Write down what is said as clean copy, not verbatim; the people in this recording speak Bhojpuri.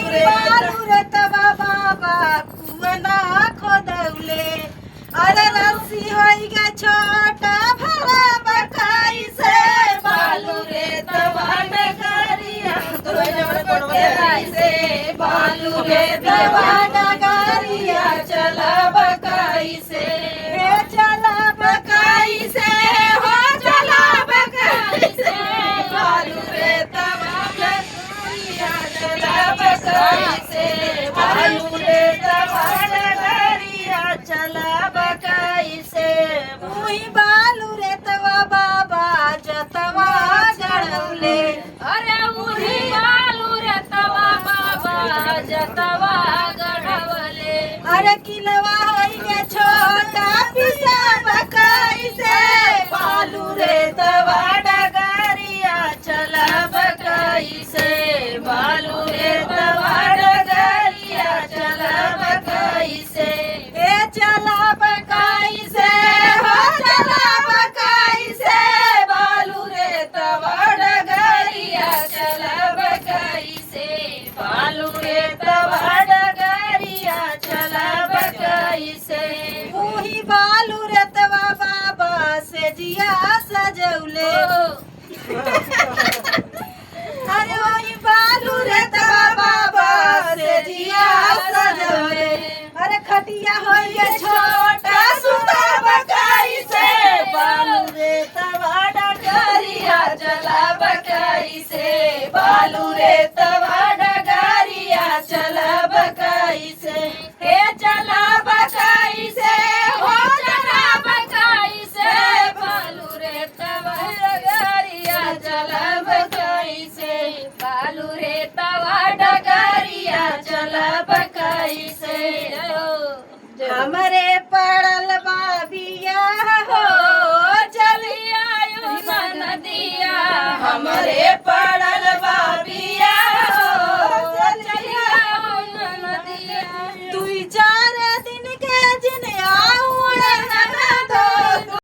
बालू रे तवा बाबा कुआना खोदौले अरे रस्सी होई गे छोटा भरा बकाई से बालू रे तवा डगरिया से बालू रे तवा डगरिया चला बकाई से चला बकाई से हो चला बकाई से बालू रे तवा डगरिया चला बकाई से बालू रे तवा डगरिया चला बकाई से मुई बालू रे तवा बाबा जतवा गड़ौले अरे उही बालू रे तवा बाबा जतवा गढ़वले अरे किलवा होई गे छोटा पिसा बकाई से बालू रे तवा डगरिया चला बकाई से बालू रे तवा डगरिया चला बकाई से ए चला बकाई से हो चला बकाई से बालू रे तवा डगरिया चला बकाई से बालू रे तवा डगरिया चला बकाई से मुही बालू रे तवा बाबा से जिया सजौले अरे वही बालू रे तवा बाबा से जिया सजौले अरे खटिया होइए छोटा सुता बकाई से बालू रे तवा डगरिया चला बकाई से बालू रे तवा डगरिया चला बकाई से हे चला बकाई से हो चला बकाई से बालू रे तवा डगरिया चला बकाई से बालू रे तवा डगरिया चला बकाई से हमरे पड़ल बाबिया हो चलिया नदिया हमरे